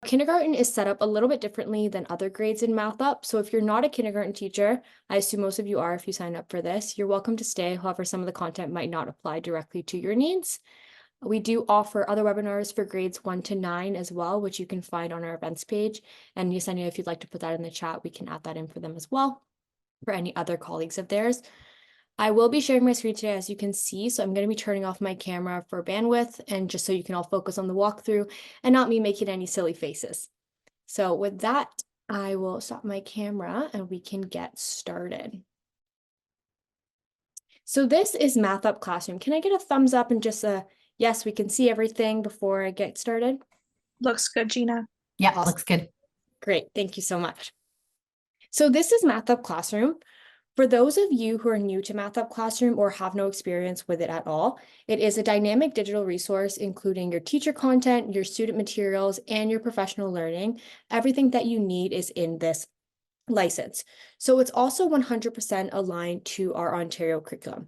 Kindergarten is set up a little bit differently than other grades in MathUp. So if you're not a kindergarten teacher, I assume most of you are if you sign up for this, you're welcome to stay. However, some of the content might not apply directly to your needs. We do offer other webinars for grades 1 to 9 as well, which you can find on our events page. And Yesenia, if you'd like to put that in the chat, we can add that in for them as well, for any other colleagues of theirs. I will be sharing my screen today, as you can see, so I'm going to be turning off my camera for bandwidth and just so you can all focus on the walkthrough and not me making any silly faces. So with that, I will stop my camera and we can get started. So this is MathUP Classroom. Can I get a thumbs up and just a yes, we can see everything before I get started? Looks good, Gina. Yeah, Awesome. looks good. Great, thank you so much. So this is MathUP Classroom. For those of you who are new to MathUP Classroom or have no experience with it at all, it is a dynamic digital resource, including your teacher content, your student materials, and your professional learning. Everything that you need is in this license. So it's also 100% aligned to our Ontario curriculum.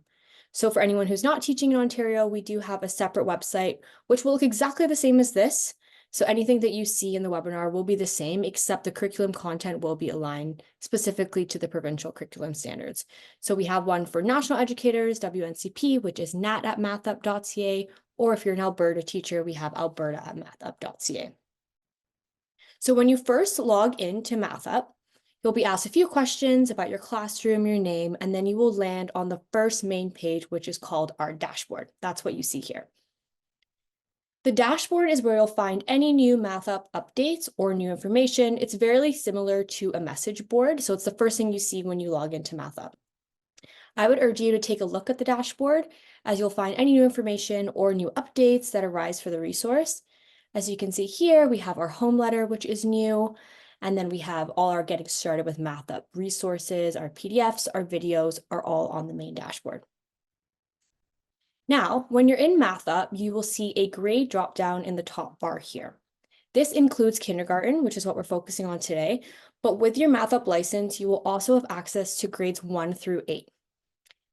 So for anyone who's not teaching in Ontario, we do have a separate website, which will look exactly the same as this. So anything that you see in the webinar will be the same, except the curriculum content will be aligned specifically to the provincial curriculum standards. So we have one for national educators, WNCP, which is nat@mathup.ca, or if you're an Alberta teacher, we have alberta@mathup.ca. So when you first log into MathUp, you'll be asked a few questions about your classroom, your name, and then you will land on the first main page, which is called our dashboard. That's what you see here. The dashboard is where you'll find any new MathUp updates or new information. It's very similar to a message board, so it's the first thing you see when you log into MathUp. I would urge you to take a look at the dashboard, as you'll find any new information or new updates that arise for the resource. As you can see here, we have our home letter, which is new, and then we have all our getting started with MathUp resources, our PDFs, our videos are all on the main dashboard. Now, when you're in MathUp, you will see a grade dropdown in the top bar here. This includes kindergarten, which is what we're focusing on today, but with your MathUp license, you will also have access to grades 1 through 8.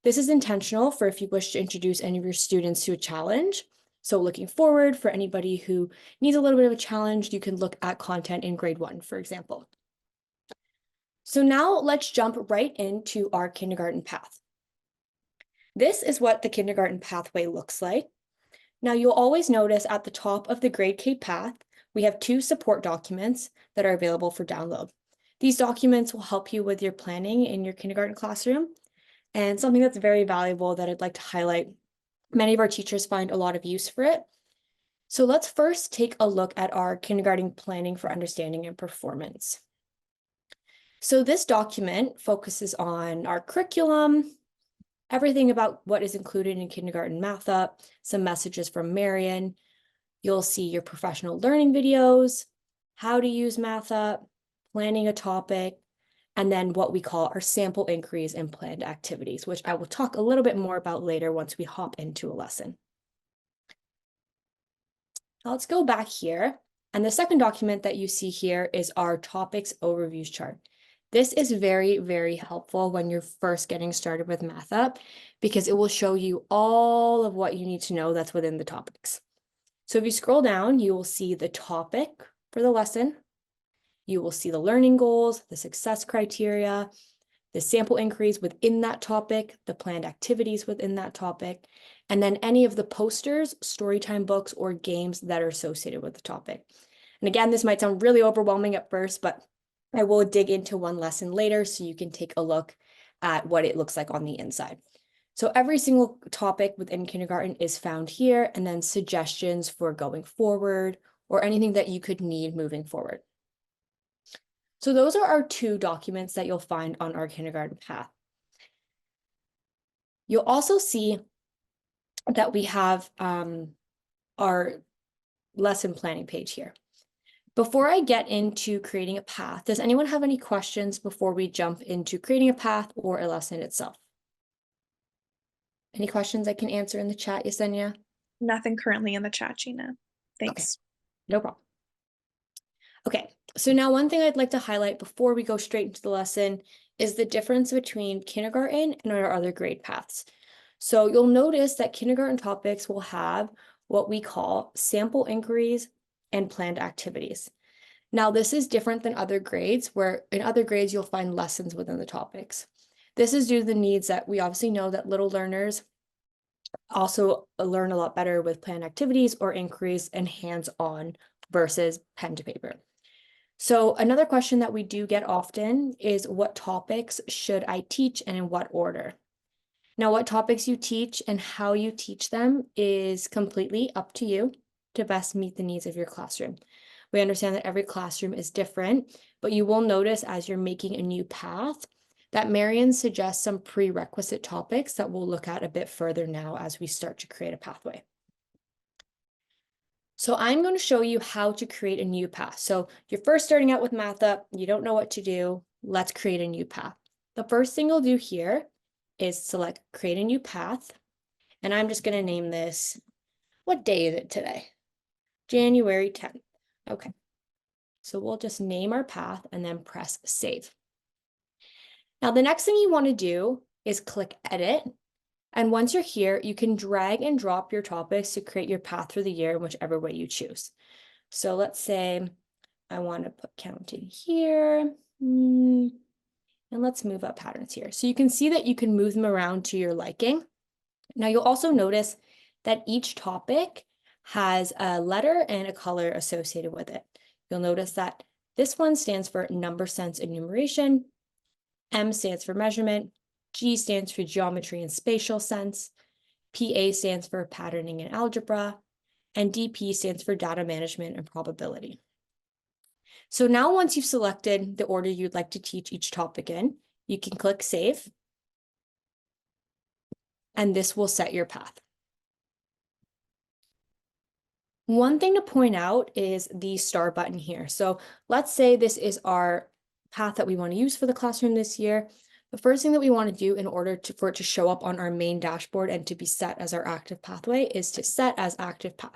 This is intentional for if you wish to introduce any of your students to a challenge. So looking forward, for anybody who needs a little bit of a challenge, you can look at content in grade 1, for example. So now let's jump right into our kindergarten path. This is what the kindergarten pathway looks like. Now you'll always notice at the top of the grade K path, we have 2 support documents that are available for download. These documents will help you with your planning in your kindergarten classroom. And something that's very valuable that I'd like to highlight, many of our teachers find a lot of use for it. So let's first take a look at our kindergarten planning for understanding and performance. So this document focuses on our curriculum, everything about what is included in kindergarten MathUp, some messages from Marion. You'll see your professional learning videos, how to use MathUp, planning a topic, and then what we call our sample inquiries and planned activities, which I will talk a little bit more about later once we hop into a lesson. Now let's go back here. And the second document that you see here is our topics overviews chart. This is very, very helpful when you're first getting started with MathUp, because it will show you all of what you need to know that's within the topics. So if you scroll down, you will see the topic for the lesson. You will see the learning goals, the success criteria, the sample inquiries within that topic, the planned activities within that topic, and then any of the posters, storytime books, or games that are associated with the topic. And again, this might sound really overwhelming at first, but I will dig into one lesson later so you can take a look at what it looks like on the inside. So every single topic within kindergarten is found here, and then suggestions for going forward or anything that you could need moving forward. So those are our 2 documents that you'll find on our kindergarten path. You'll also see that we have our lesson planning page here. Before I get into creating a path, does anyone have any questions before we jump into creating a path or a lesson itself? Any questions I can answer in the chat, Yesenia? Nothing currently in the chat, Gina. Thanks. Okay, no problem. Okay, so now one thing I'd like to highlight before we go straight into the lesson is the difference between kindergarten and our other grade paths. So you'll notice that kindergarten topics will have what we call sample inquiries and planned activities. Now, this is different than other grades, where in other grades, you'll find lessons within the topics. This is due to the needs that we obviously know that little learners also learn a lot better with planned activities or inquiries and hands-on versus pen to paper. So another question that we do get often is, what topics should I teach and in what order? Now, what topics you teach and how you teach them is completely up to you to best meet the needs of your classroom. We understand that every classroom is different, but you will notice as you're making a new path that Marian suggests some prerequisite topics that we'll look at a bit further now as we start to create a pathway. So I'm going to show you how to create a new path. So you're first starting out with MathUP, you don't know what to do, let's create a new path. The first thing you'll do here is select create a new path, and I'm just going to name this, what day is it today? January 10th. Okay, so we'll just name our path and then press save. Now the next thing you want to do is click edit. And once you're here, you can drag and drop your topics to create your path through the year in whichever way you choose. So let's say I want to put counting here, and let's move up patterns here. So you can see that you can move them around to your liking. Now you'll also notice that each topic has a letter and a color associated with it. You'll notice that this one stands for number sense enumeration, M stands for measurement, G stands for geometry and spatial sense, PA stands for patterning and algebra, and DP stands for data management and probability. So now once you've selected the order you'd like to teach each topic in, you can click save, and this will set your path. One thing to point out is the star button here. So let's say this is our path that we want to use for the classroom this year. The first thing that we want to do in order for it to show up on our main dashboard and to be set as our active pathway is to set as active path.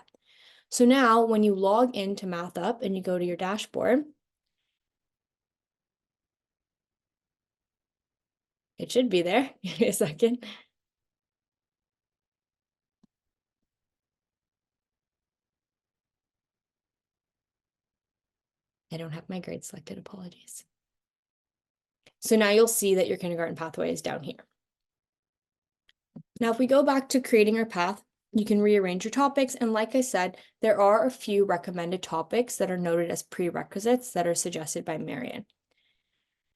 So now when you log into MathUP and you go to your dashboard, it should be there. Give me a second. I don't have my grade selected, apologies. So now you'll see that your kindergarten pathway is down here. Now, if we go back to creating our path, you can rearrange your topics. And like I said, there are a few recommended topics that are noted as prerequisites that are suggested by Marian.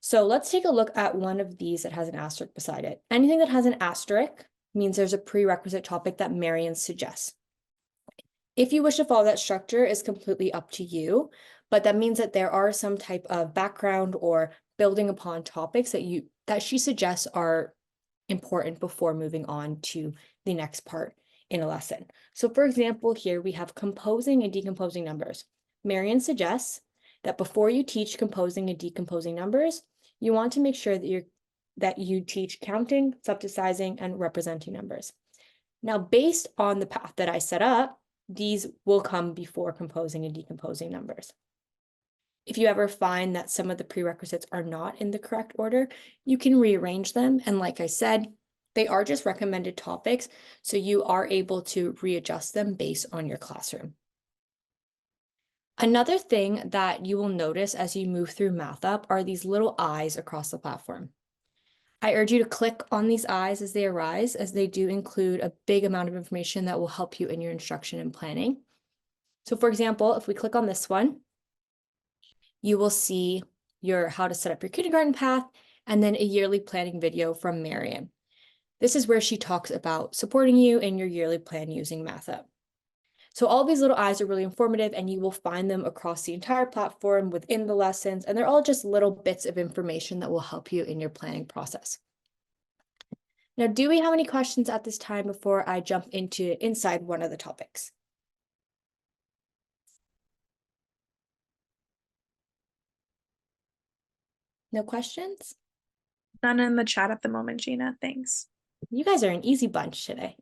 So let's take a look at one of these that has an asterisk beside it. Anything that has an asterisk means there's a prerequisite topic that Marian suggests. If you wish to follow that structure, is completely up to you, but that means that there are some type of background or building upon topics that she suggests are important before moving on to the next part in a lesson. So for example, here we have composing and decomposing numbers. Marian suggests that before you teach composing and decomposing numbers, you want to make sure that you teach counting, subsizing, and representing numbers. Now, based on the path that I set up, these will come before composing and decomposing numbers. If you ever find that some of the prerequisites are not in the correct order, you can rearrange them. And like I said, they are just recommended topics, so you are able to readjust them based on your classroom. Another thing that you will notice as you move through MathUP are these little eyes across the platform. I urge you to click on these eyes as they arise, as they do include a big amount of information that will help you in your instruction and planning. So for example, if we click on this one, you will see how to set up your kindergarten path and then a yearly planning video from Marian. This is where she talks about supporting you in your yearly plan using MathUP. So all these little eyes are really informative, and you will find them across the entire platform within the lessons, and they're all just little bits of information that will help you in your planning process. Now, do we have any questions at this time before I jump inside one of the topics? No questions? None in the chat at the moment, Gina. Thanks. You guys are an easy bunch today.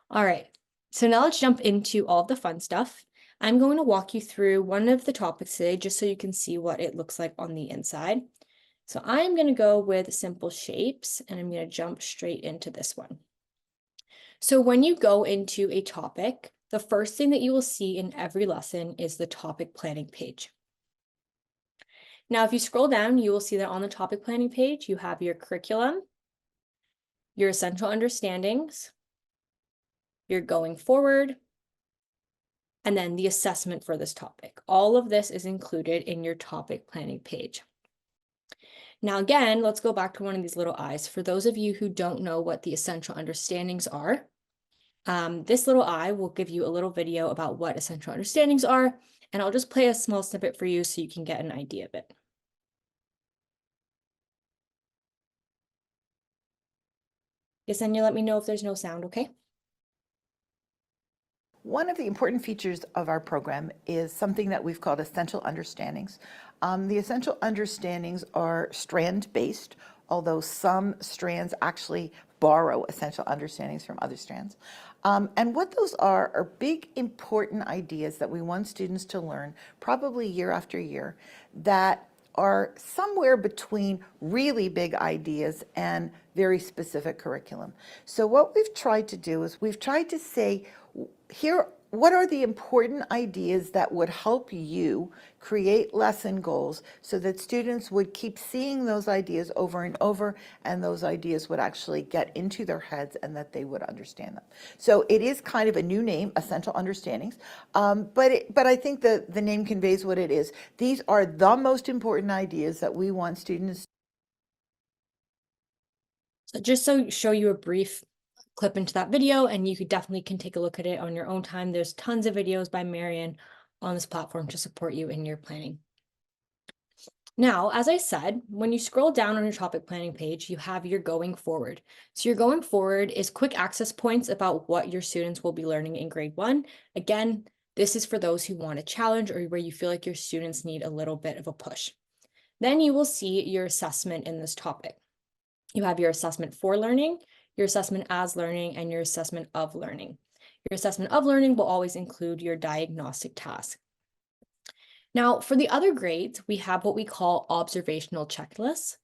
All right, so now let's jump into all the fun stuff. I'm going to walk you through one of the topics today just so you can see what it looks like on the inside. So I'm going to go with simple shapes, and I'm going to jump straight into this one. So when you go into a topic, the first thing that you will see in every lesson is the topic planning page. Now, if you scroll down, you will see that on the topic planning page, you have your curriculum, your essential understandings, your going forward, and then the assessment for this topic. All of this is included in your topic planning page. Now, again, let's go back to one of these little eyes. For those of you who don't know what the essential understandings are, this little eye will give you a little video about what essential understandings are, and I'll just play a small snippet for you so you can get an idea of it. Yesenia, let me know if there's no sound, okay? One of the important features of our program is something that we've called essential understandings. The essential understandings are strand-based, although some strands actually borrow essential understandings from other strands. And what those are big, important ideas that we want students to learn, probably year after year, that are somewhere between really big ideas and very specific curriculum. So what we've tried to do is we've tried to say, here, what are the important ideas that would help you create lesson goals so that students would keep seeing those ideas over and over, and those ideas would actually get into their heads and that they would understand them. So it is kind of a new name, Essential Understandings, but I think the name conveys what it is. These are the most important ideas that we want students. So just so show you a brief clip into that video, and you definitely can take a look at it on your own time. There's tons of videos by Marion on this platform to support you in your planning. Now, as I said, when you scroll down on your topic planning page, you have your going forward. So your going forward is quick access points about what your students will be learning in grade 1. Again, this is for those who want a challenge or where you feel like your students need a little bit of a push. Then you will see your assessment in this topic. You have your assessment for learning, your assessment as learning, and your assessment of learning. Your assessment of learning will always include your diagnostic task. Now, for the other grades, we have what we call observational checklists.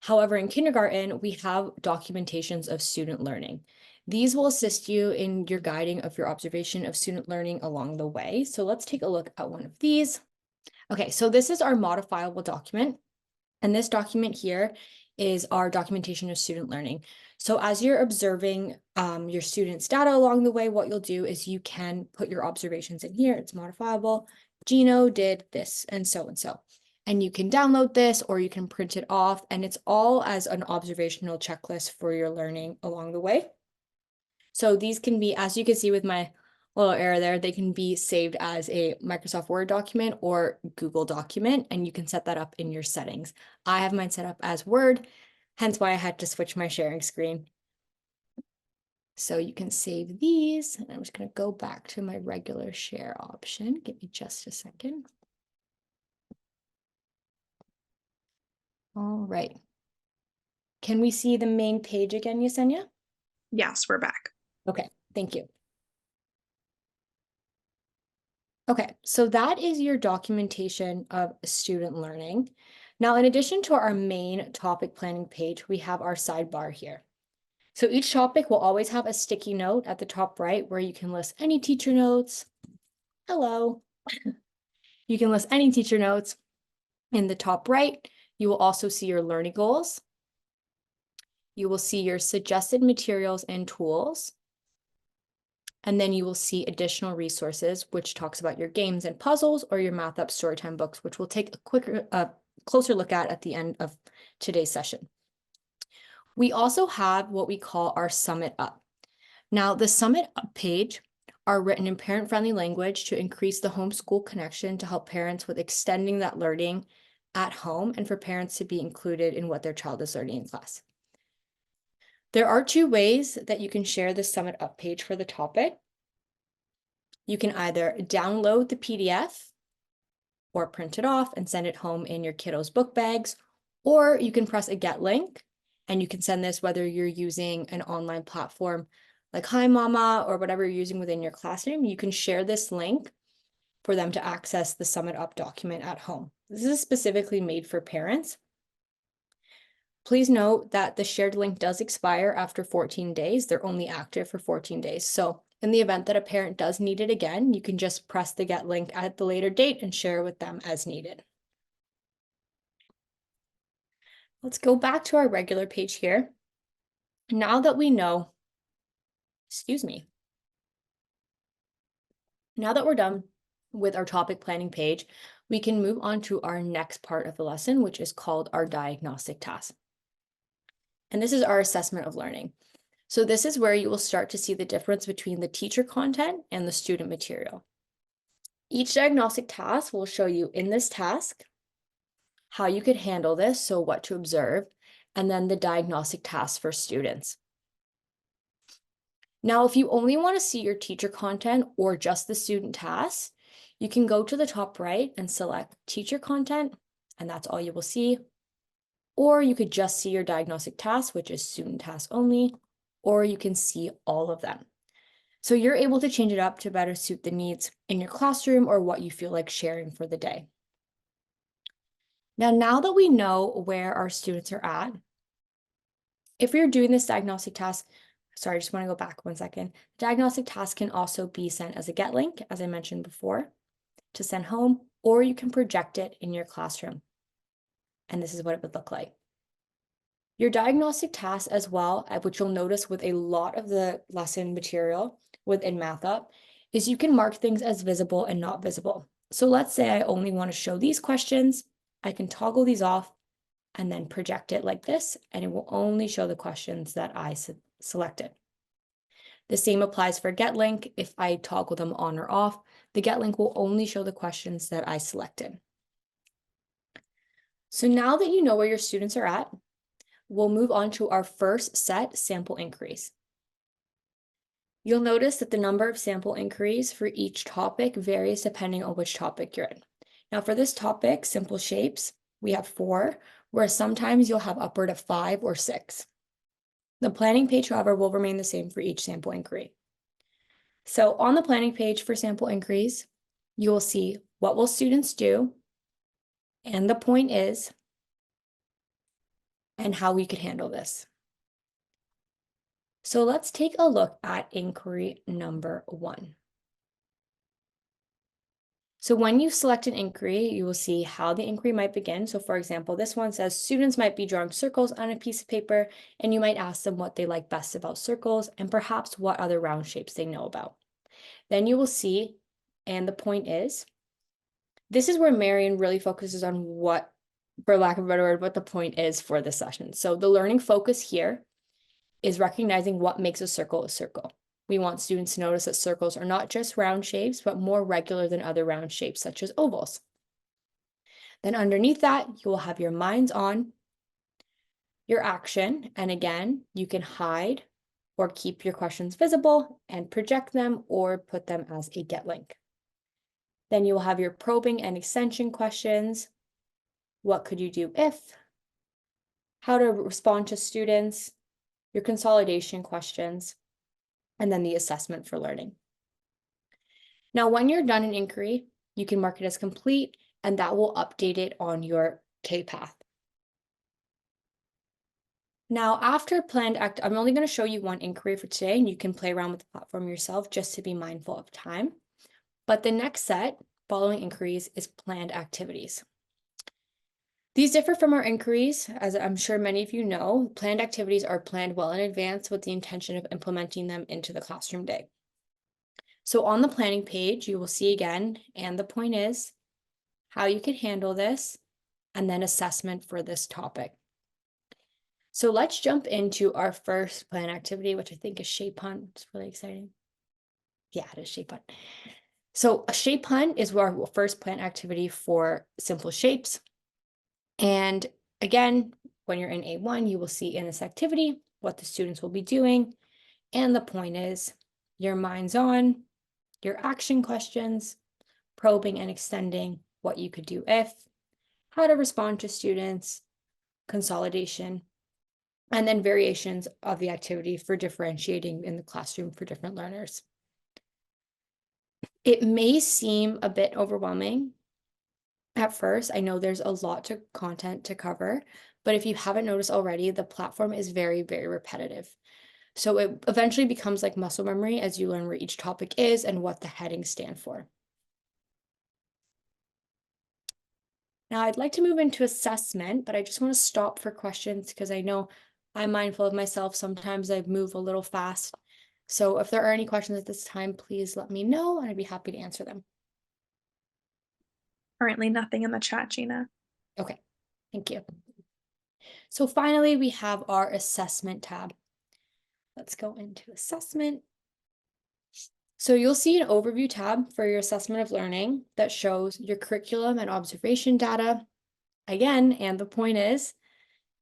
However, in kindergarten, we have documentations of student learning. These will assist you in your guiding of your observation of student learning along the way. So let's take a look at one of these. Okay, so this is our modifiable document. And this document here is our documentation of student learning. So as you're observing your students' data along the way, what you'll do is you can put your observations in here. It's modifiable. Gino did this and so and so. And you can download this or you can print it off, and it's all as an observational checklist for your learning along the way. So these can be, as you can see with my little arrow there, they can be saved as a Microsoft Word document or Google document, and you can set that up in your settings. I have mine set up as Word, hence why I had to switch my sharing screen. So you can save these, and I'm just going to go back to my regular share option. Give me just a second. All right. Can we see the main page again, Yesenia? Yes, we're back. Okay, thank you. Okay, so that is your documentation of student learning. Now, in addition to our main topic planning page, we have our sidebar here. So each topic will always have a sticky note at the top right where you can list any teacher notes. Hello. You can list any teacher notes. In the top right, you will also see your learning goals. You will see your suggested materials and tools. And then you will see additional resources, which talks about your games and puzzles or your MathUP Storytime books, which we'll take a closer look at the end of today's session. We also have what we call our Summit Up. Now, the Summit Up page are written in parent-friendly language to increase the homeschool connection to help parents with extending that learning at home and for parents to be included in what their child is learning in class. There are two ways that you can share the Summit Up page for the topic. You can either download the PDF or print it off and send it home in your kiddos' book bags, or you can press a get link and you can send this whether you're using an online platform like Hi Mama or whatever you're using within your classroom. You can share this link for them to access the Summit Up document at home. This is specifically made for parents. Please note that the shared link does expire after 14 days. They're only active for 14 days. So in the event that a parent does need it again, you can just press the get link at the later date and share with them as needed. Let's go back to our regular page here. Now that we know, now that we're done with our topic planning page, we can move on to our next part of the lesson, which is called our diagnostic task. And this is our assessment of learning. So this is where you will start to see the difference between the teacher content and the student material. Each diagnostic task will show you in this task how you could handle this, so what to observe, and then the diagnostic task for students. Now, if you only want to see your teacher content or just the student tasks, you can go to the top right and select teacher content, and that's all you will see. Or you could just see your diagnostic task, which is student task only, or you can see all of them. So you're able to change it up to better suit the needs in your classroom or what you feel like sharing for the day. Now that we know where our students are at, if you're doing this diagnostic task, sorry, I just want to go back 1 second. Diagnostic task can also be sent as a get link, as I mentioned before, to send home, or you can project it in your classroom. And this is what it would look like. Your diagnostic task as well, which you'll notice with a lot of the lesson material within MathUP, is you can mark things as visible and not visible. So let's say I only want to show these questions. I can toggle these off and then project it like this, and it will only show the questions that I selected. The same applies for get link. If I toggle them on or off, the get link will only show the questions that I selected. So now that you know where your students are at, we'll move on to our first set sample inquiries. You'll notice that the number of sample inquiries for each topic varies depending on which topic you're in. Now for this topic, simple shapes, we have 4, whereas sometimes you'll have upward of 5 or 6. The planning page, however, will remain the same for each sample inquiry. So on the planning page for sample inquiries, you will see what will students do, and the point is, and how we could handle this. So let's take a look at inquiry number 1. So when you select an inquiry, you will see how the inquiry might begin. So for example, this one says students might be drawing circles on a piece of paper, and you might ask them what they like best about circles and perhaps what other round shapes they know about. Then you will see, and the point is, this is where Marion really focuses on what, for lack of a better word, what the point is for this session. So the learning focus here is recognizing what makes a circle a circle. We want students to notice that circles are not just round shapes, but more regular than other round shapes, such as ovals. Then underneath that, you will have your minds on, your action, and again, you can hide or keep your questions visible and project them or put them as a get link. Then you will have your probing and extension questions. What could you do if? How to respond to students, your consolidation questions, and then the assessment for learning. Now, when you're done an inquiry, you can mark it as complete, and that will update it on your K-path. Now, after planned I'm only going to show you one inquiry for today, and you can play around with the platform yourself just to be mindful of time. But the next set following inquiries is planned activities. These differ from our inquiries, as I'm sure many of you know. Planned activities are planned well in advance with the intention of implementing them into the classroom day. So on the planning page, you will see again, and the point is, how you can handle this, and then assessment for this topic. So let's jump into our first plan activity, which I think is shape hunt. It's really exciting. Yeah, it is shape hunt. So a shape hunt is our first plan activity for simple shapes. And again, when you're in A1, you will see in this activity what the students will be doing. And the point is your mind's on, your action questions, probing and extending what you could do if, how to respond to students, consolidation, and then variations of the activity for differentiating in the classroom for different learners. It may seem a bit overwhelming at first. I know there's a lot of content to cover, but if you haven't noticed already, the platform is very, very repetitive. So it eventually becomes like muscle memory as you learn where each topic is and what the headings stand for. Now I'd like to move into assessment, but I just want to stop for questions because I know I'm mindful of myself. Sometimes I move a little fast. So if there are any questions at this time, please let me know and I'd be happy to answer them. Currently nothing in the chat, Gina. Okay, thank you. So finally, we have our assessment tab. Let's go into assessment. So you'll see an overview tab for your assessment of learning that shows your curriculum and observation data, again, and the point is,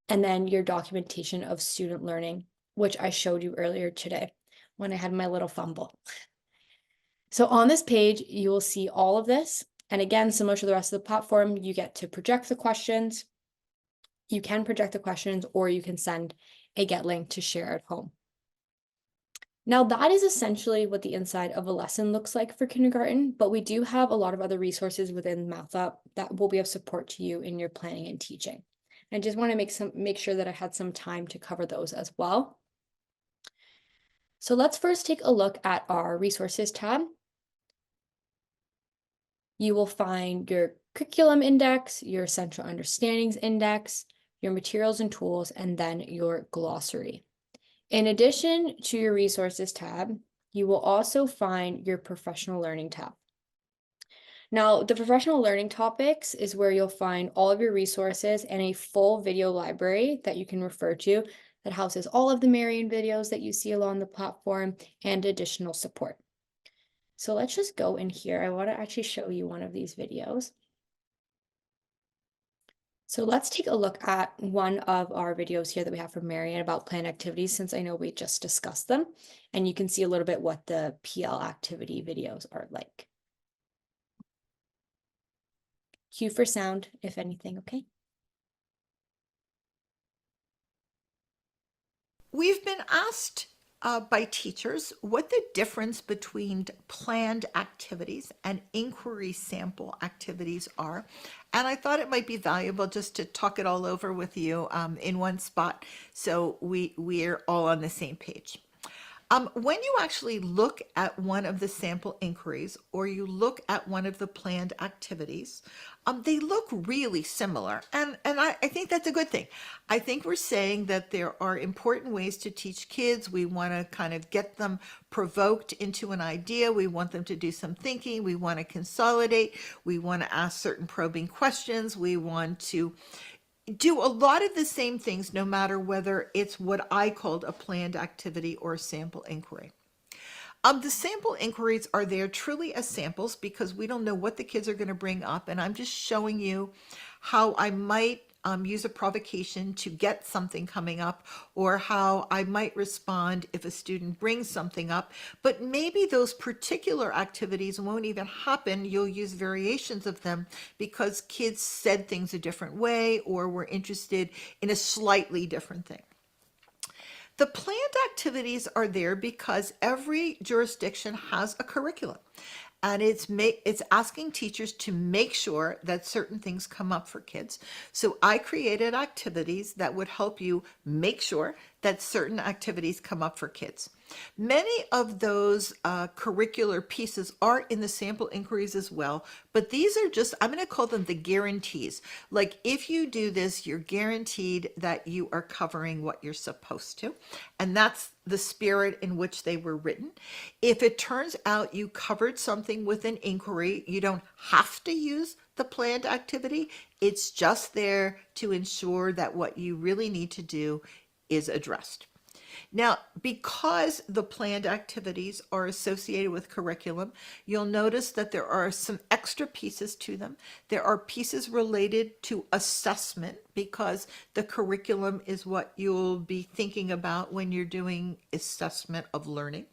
and then your documentation of student learning, which I showed you earlier today when I had my little fumble. So on this page, you will see all of this. And again, similar to the rest of the platform, you get to project the questions. You can project the questions or you can send a get link to share at home. Now that is essentially what the inside of a lesson looks like for kindergarten, but we do have a lot of other resources within MathUP that will be of support to you in your planning and teaching. I just want to make sure that I had some time to cover those as well. So let's first take a look at our resources tab. You will find your curriculum index, your essential understandings index, your materials and tools, and then your glossary. In addition to your resources tab, you will also find your professional learning tab. Now, the professional learning topics is where you'll find all of your resources and a full video library that you can refer to that houses all of the Marian videos that you see along the platform and additional support. So let's just go in here. I want to actually show you one of these videos. So let's take a look at one of our videos here that we have from Marian about planned activities, since I know we just discussed them, and you can see a little bit what the PL activity videos are like. Cue for sound, if anything, okay? We've been asked by teachers what the difference between planned activities and inquiry sample activities are. And I thought it might be valuable just to talk it all over with you in one spot so we're all on the same page. When you actually look at one of the sample inquiries or you look at one of the planned activities, they look really similar. And I think that's a good thing. I think we're saying that there are important ways to teach kids. We want to kind of get them provoked into an idea. We want them to do some thinking. We want to consolidate. We want to ask certain probing questions. We want to do a lot of the same things, no matter whether it's what I called a planned activity or a sample inquiry. The sample inquiries are there truly as samples because we don't know what the kids are going to bring up, and I'm just showing you how I might use a provocation to get something coming up, or how I might respond if a student brings something up. But maybe those particular activities won't even happen. You'll use variations of them because kids said things a different way or were interested in a slightly different thing. The planned activities are there because every jurisdiction has a curriculum, and it's asking teachers to make sure that certain things come up for kids. So I created activities that would help you make sure that certain activities come up for kids. Many of those curricular pieces are in the sample inquiries as well, but these are just, I'm going to call them the guarantees. Like if you do this, you're guaranteed that you are covering what you're supposed to. And that's the spirit in which they were written. If it turns out you covered something with an inquiry, you don't have to use the planned activity. It's just there to ensure that what you really need to do is addressed. Now, because the planned activities are associated with curriculum, you'll notice that there are some extra pieces to them. There are pieces related to assessment because the curriculum is what you'll be thinking about when you're doing assessment of learning.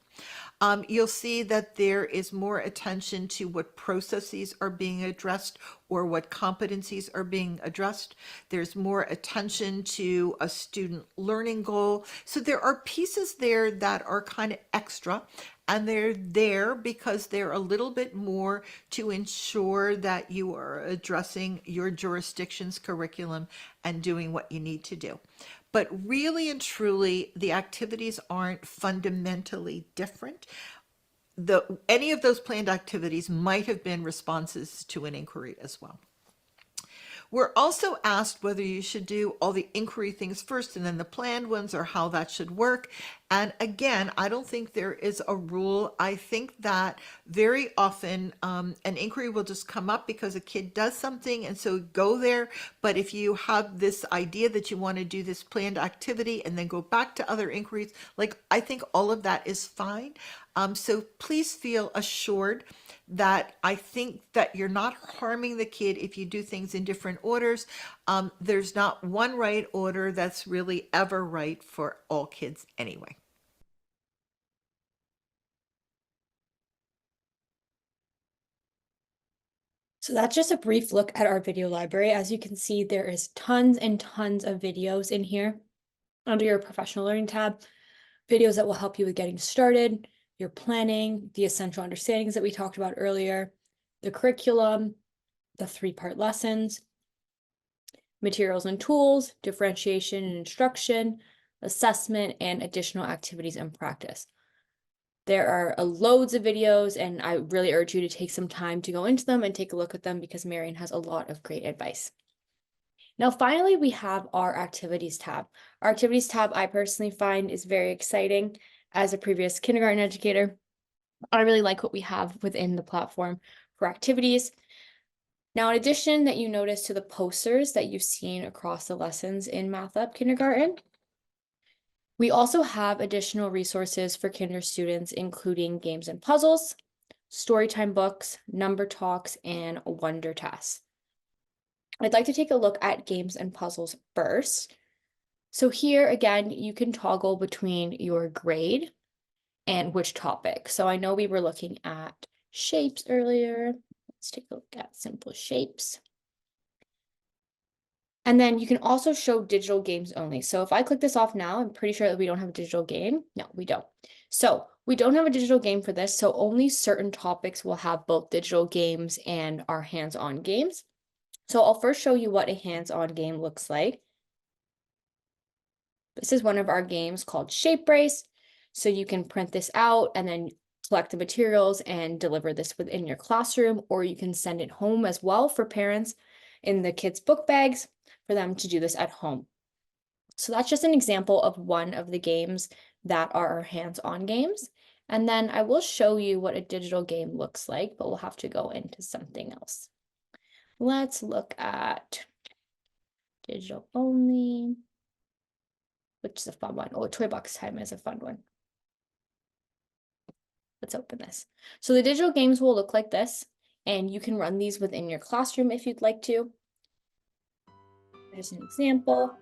You'll see that there is more attention to what processes are being addressed or what competencies are being addressed. There's more attention to a student learning goal. So there are pieces there that are kind of extra, and they're there because they're a little bit more to ensure that you are addressing your jurisdiction's curriculum and doing what you need to do. But really and truly, the activities aren't fundamentally different. Any of those planned activities might have been responses to an inquiry as well. We're also asked whether you should do all the inquiry things first and then the planned ones, or how that should work. And again, I don't think there is a rule. I think that very often an inquiry will just come up because a kid does something, and so go there. But if you have this idea that you want to do this planned activity and then go back to other inquiries, like, I think all of that is fine. So please feel assured that I think that you're not harming the kid if you do things in different orders. There's not one right order that's really ever right for all kids anyway. So that's just a brief look at our video library. As you can see, there is tons and tons of videos in here under your professional learning tab, videos that will help you with getting started, your planning, the essential understandings that we talked about earlier, the curriculum, the 3-part lessons, materials and tools, differentiation and instruction, assessment, and additional activities and practice. There are loads of videos, and I really urge you to take some time to go into them and take a look at them because Marion has a lot of great advice. Now, finally, we have our activities tab. Our activities tab, I personally find, is very exciting. As a previous kindergarten educator, I really like what we have within the platform for activities. Now, in addition that you notice to the posters that you've seen across the lessons in MathUP Kindergarten, we also have additional resources for kinder students, including games and puzzles, storytime books, number talks, and wonder tests. I'd like to take a look at games and puzzles first. So here, again, you can toggle between your grade and which topic. So I know we were looking at shapes earlier. Let's take a look at simple shapes. And then you can also show digital games only. So if I click this off now, I'm pretty sure that we don't have a digital game. No, we don't. So we don't have a digital game for this. So only certain topics will have both digital games and our hands-on games. So I'll first show you what a hands-on game looks like. This is one of our games called Shape Brace. So you can print this out and then collect the materials and deliver this within your classroom, or you can send it home as well for parents in the kids' book bags for them to do this at home. So that's just an example of one of the games that are our hands-on games. And then I will show you what a digital game looks like, but we'll have to go into something else. Let's look at digital only, which is a fun one. Oh, Toy Box Time is a fun one. Let's open this. So the digital games will look like this, and you can run these within your classroom if you'd like to. There's an example.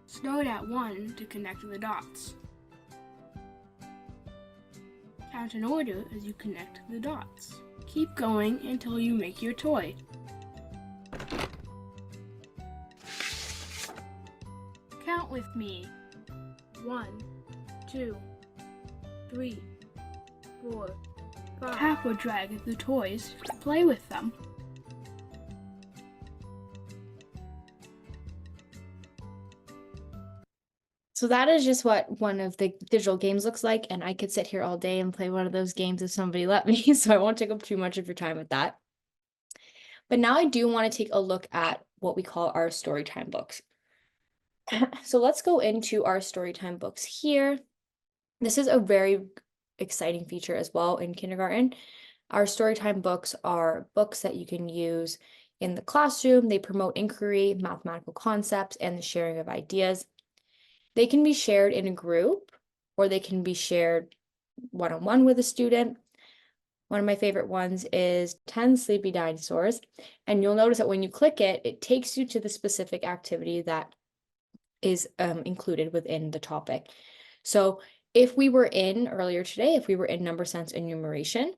Start at 1 to connect the dots. Count in order as you connect the dots. Keep going until you make your toy. Count with me. 1, 2, 3, 4, 5. Tap or drag at the toys to play with them. So that is just what one of the digital games looks like, and I could sit here all day and play one of those games if somebody let me, so I won't take up too much of your time with that. But now I do want to take a look at what we call our storytime books. So let's go into our storytime books here. This is a very exciting feature as well in kindergarten. Our storytime books are books that you can use in the classroom. They promote inquiry, mathematical concepts, and the sharing of ideas. They can be shared in a group, or they can be shared one-on-one with a student. One of my favorite ones is 10 Sleepy Dinosaurs. And you'll notice that when you click it, it takes you to the specific activity that is included within the topic. So if we were in earlier today, if we were in number sense enumeration,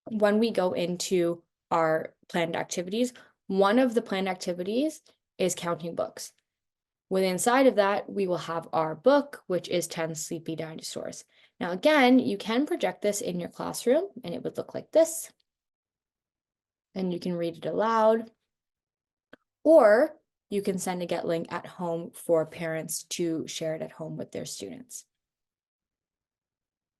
when we go into our planned activities, one of the planned activities is counting books. Within inside of that, we will have our book, which is 10 Sleepy Dinosaurs. Now, again, you can project this in your classroom and it would look like this. And you can read it aloud. Or you can send a get link at home for parents to share it at home with their students.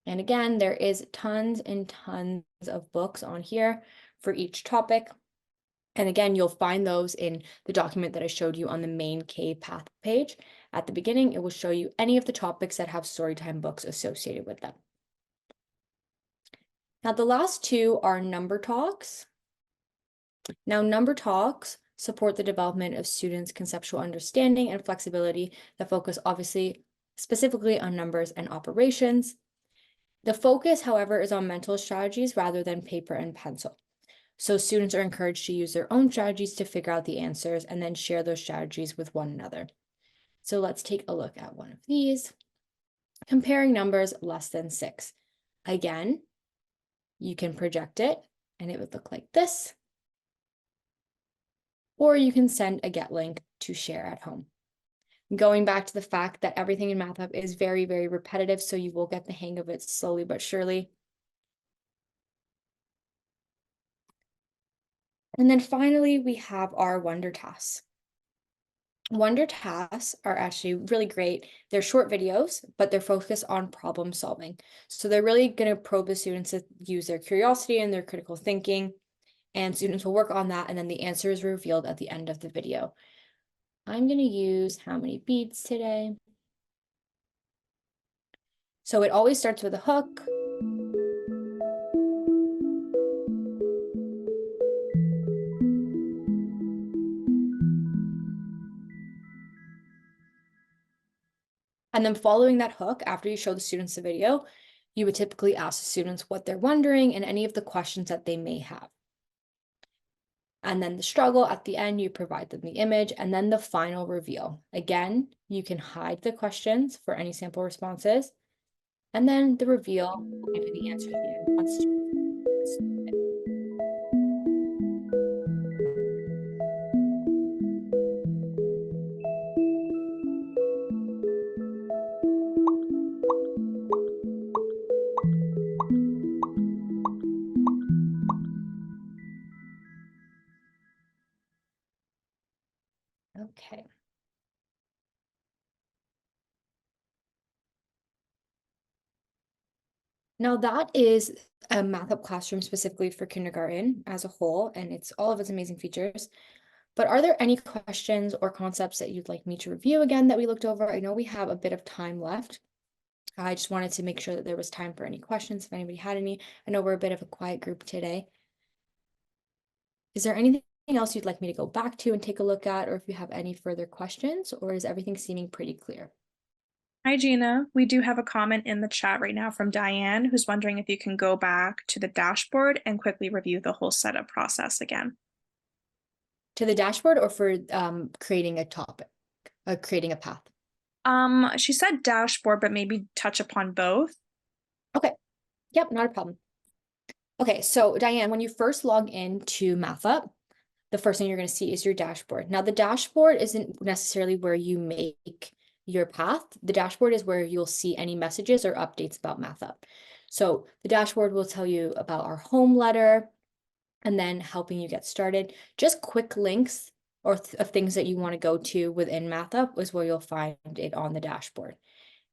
And again, there is tons and tons of books on here for each topic. And again, you'll find those in the document that I showed you on the main K path page. At the beginning, it will show you any of the topics that have storytime books associated with them. Now, the last two are number talks. Now, number talks support the development of students' conceptual understanding and flexibility that focus obviously specifically on numbers and operations. The focus, however, is on mental strategies rather than paper and pencil. So students are encouraged to use their own strategies to figure out the answers and then share those strategies with one another. So let's take a look at one of these. Comparing numbers less than 6. Again, you can project it and it would look like this. Or you can send a get link to share at home. Going back to the fact that everything in MathUP is very, very repetitive, so you will get the hang of it slowly but surely. And then finally, we have our Wonder Tasks. Wonder Tasks are actually really great. They're short videos, but they're focused on problem solving. So they're really going to probe the students to use their curiosity and their critical thinking, and students will work on that, and then the answer is revealed at the end of the video. I'm going to use how many beads today. So it always starts with a hook. And then following that hook, after you show the students the video, you would typically ask the students what they're wondering and any of the questions that they may have. And then the struggle at the end, you provide them the image, and then the final reveal. Again, you can hide the questions for any sample responses, and then the reveal will give you the answer at the end once students submit. Okay. Now that is a MathUP Classroom specifically for kindergarten as a whole, and it's all of its amazing features. But are there any questions or concepts that you'd like me to review again that we looked over? I know we have a bit of time left. I just wanted to make sure that there was time for any questions if anybody had any. I know we're a bit of a quiet group today. Is there anything else you'd like me to go back to and take a look at, or if you have any further questions, or is everything seeming pretty clear? Hi, Gina. We do have a comment in the chat right now from Diane, who's wondering if you can go back to the dashboard and quickly review the whole setup process again. To the dashboard or for creating a topic, creating a path? She said dashboard, but maybe touch upon both. Okay. Yep, not a problem. Okay, so Diane, when you first log into MathUP, the first thing you're going to see is your dashboard. Now, the dashboard isn't necessarily where you make your path. The dashboard is where you'll see any messages or updates about MathUP. So the dashboard will tell you about our home letter and then helping you get started. Just quick links or of things that you want to go to within MathUP is where you'll find it on the dashboard.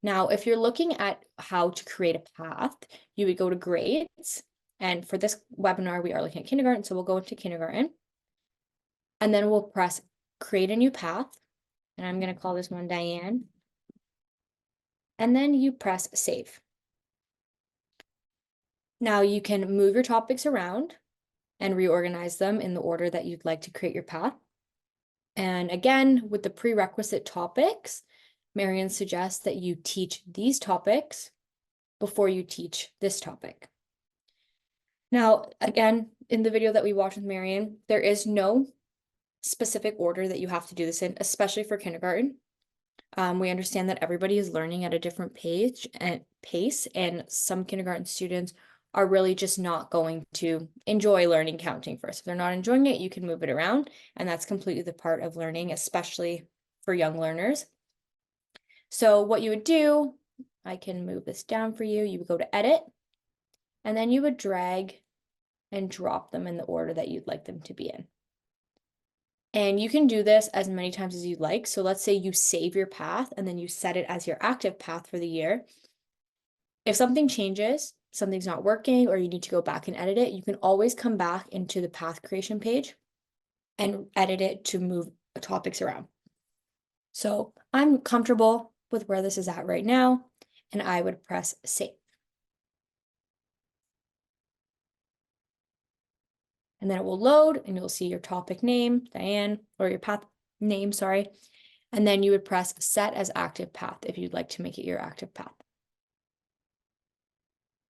Now, if you're looking at how to create a path, you would go to grades. And for this webinar, we are looking at kindergarten, so we'll go into kindergarten. And then we'll press create a new path. And I'm going to call this one Diane. And then you press save. Now you can move your topics around and reorganize them in the order that you'd like to create your path. And again, with the prerequisite topics, Marian suggests that you teach these topics before you teach this topic. Now, again, in the video that we watched with Marian, there is no specific order that you have to do this in, especially for kindergarten. We understand that everybody is learning at a different pace, and some kindergarten students are really just not going to enjoy learning counting first. If they're not enjoying it, you can move it around, and that's completely the part of learning, especially for young learners. So what you would do, I can move this down for you. You would go to edit, and then you would drag and drop them in the order that you'd like them to be in. And you can do this as many times as you'd like. So let's say you save your path and then you set it as your active path for the year. If something changes, something's not working, or you need to go back and edit it, you can always come back into the path creation page and edit it to move topics around. So I'm comfortable with where this is at right now, and I would press save. And then it will load and you'll see your topic name, Diane, or your path name, sorry. And then you would press set as active path if you'd like to make it your active path.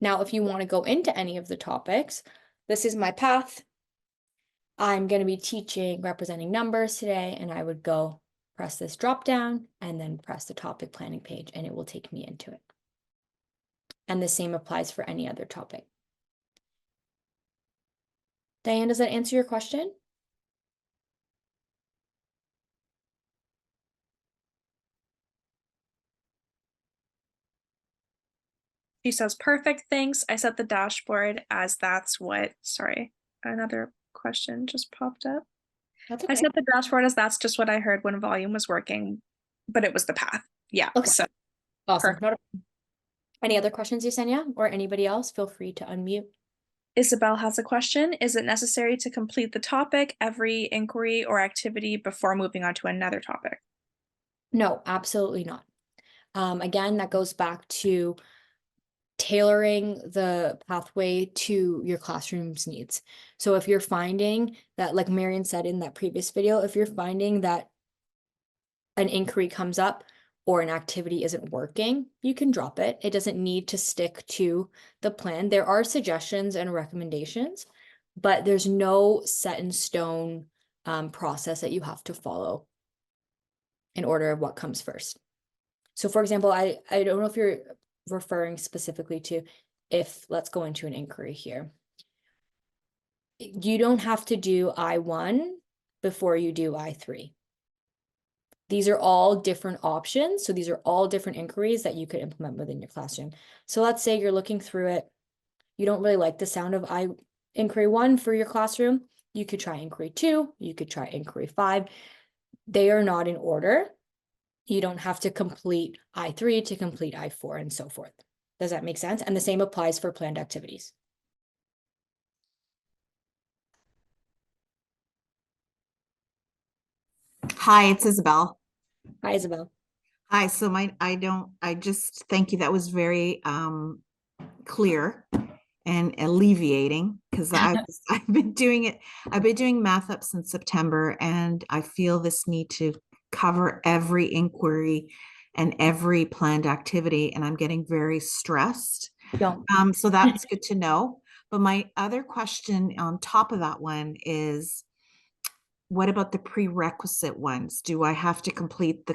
Now, if you want to go into any of the topics, this is my path. I'm going to be teaching representing numbers today, and I would go press this drop down and then press the topic planning page, and it will take me into it. And the same applies for any other topic. Diane, does that answer your question? She says, perfect, thanks. I set the dashboard as that's what, sorry, another question just popped up. That's I okay. set the dashboard as that's just what I heard when volume was working, but it was the path. Yeah, Okay. so Awesome. perfect. Any other questions, Yesenia, or anybody else? Feel free to unmute. Isabel has a question. Is it necessary to complete the topic, every inquiry or activity before moving on to another topic? No, absolutely not. Again, that goes back to tailoring the pathway to your classroom's needs. So if you're finding that, like Marian said in that previous video, if you're finding that an inquiry comes up or an activity isn't working, you can drop it. It doesn't need to stick to the plan. There are suggestions and recommendations, but there's no set in stone process that you have to follow in order of what comes first. So for example, I don't know if you're referring specifically to if, let's go into an inquiry here. You don't have to do I1 before you do I3. These are all different options. So these are all different inquiries that you could implement within your classroom. So let's say you're looking through it. You don't really like the sound of inquiry 1 for your classroom. You could try inquiry 2. You could try inquiry 5. They are not in order. You don't have to complete I3 to complete I4 and so forth. Does that make sense? And the same applies for planned activities. Hi, it's Isabel. Hi, Isabel. Hi, so I just thank you. That was very clear and alleviating because I've been doing it. I've been doing MathUP since September, and I feel this need to cover every inquiry and every planned activity, and I'm getting very stressed. Don't. So that's good to know. But my other question on top of that one is, what about the prerequisite ones? Do I have to complete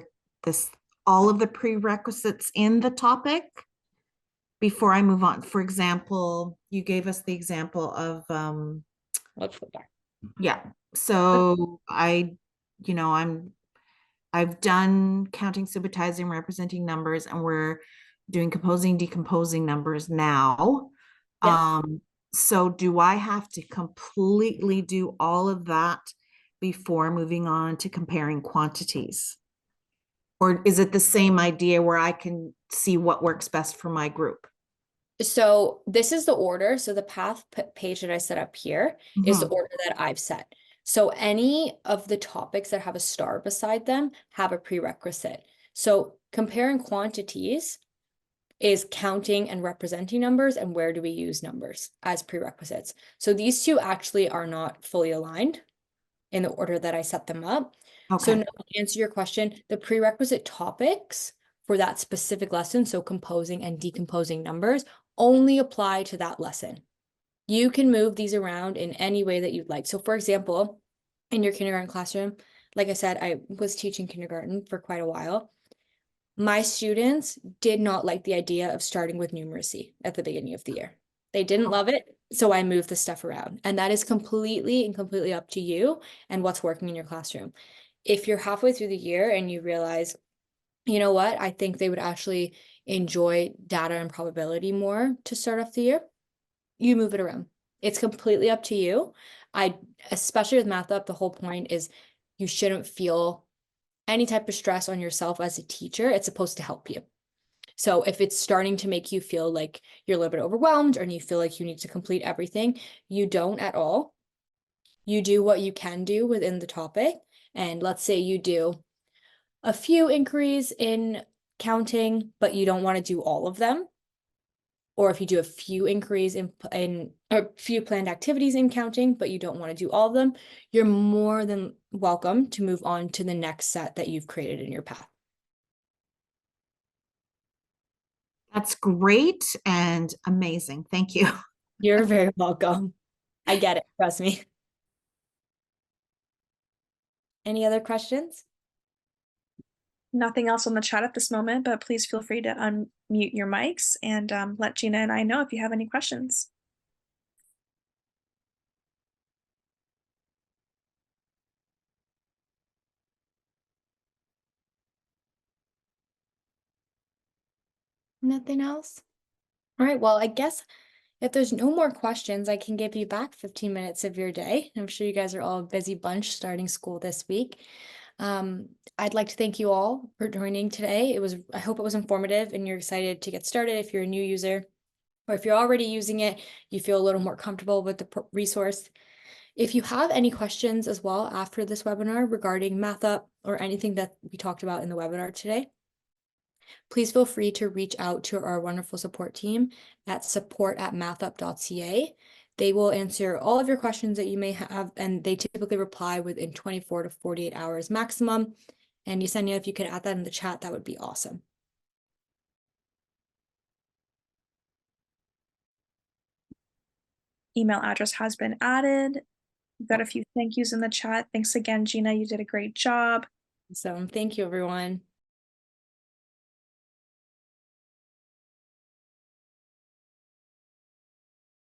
all of the prerequisites in the topic before I move on? For example, you gave us the example of Let's go back. yeah. So I've done counting, subitizing, representing numbers, and we're doing composing, decomposing numbers now. Yes. So do I have to completely do all of that before moving on to comparing quantities? Or is it the same idea where I can see what works best for my group? So this is the order. So the path page that I set up here is the order that I've set. So any of the topics that have a star beside them have a prerequisite. So comparing quantities is counting and representing numbers, and where do we use numbers as prerequisites. So these two actually are not fully aligned in the order that I set them up. So Okay. no, to answer your question, the prerequisite topics for that specific lesson, so composing and decomposing numbers, only apply to that lesson. You can move these around in any way that you'd like. So for example, in your kindergarten classroom, like I said, I was teaching kindergarten for quite a while. My students did not like the idea of starting with numeracy at the beginning of the year. They didn't love it, so I moved the stuff around. And that is completely up to you and what's working in your classroom. If you're halfway through the year and you realize, you know what, I think they would actually enjoy data and probability more to start off the year, you move it around. It's completely up to you. Especially with MathUP, the whole point is You shouldn't feel any type of stress on yourself as a teacher. It's supposed to help you. So if it's starting to make you feel like you're a little bit overwhelmed or you feel like you need to complete everything, you don't at all. You do what you can do within the topic. And let's say you do a few inquiries in counting, but you don't want to do all of them. Or if you do a few inquiries in a few planned activities in counting, but you don't want to do all of them, you're more than welcome to move on to the next set that you've created in your path. That's great and amazing. Thank you. You're very welcome. I get it, trust me. Any other questions? Nothing else on the chat at this moment, but please feel free to unmute your mics and let Gina and I know if you have any questions. Nothing else? All right, well, I guess if there's no more questions, I can give you back 15 minutes of your day. I'm sure you guys are all a busy bunch starting school this week. I'd like to thank you all for joining today. I hope it was informative and you're excited to get started if you're a new user, or if you're already using it, you feel a little more comfortable with the resource. If you have any questions as well after this webinar regarding MathUP or anything that we talked about in the webinar today, please feel free to reach out to our wonderful support team at support@mathup.ca. They will answer all of your questions that you may have, and they typically reply within 24 to 48 hours maximum. And Yesenia, if you could add that in the chat, that would be awesome. Email address has been added. We've got a few thank yous in the chat. Thanks again, Gina. You did a great job. So thank you, everyone.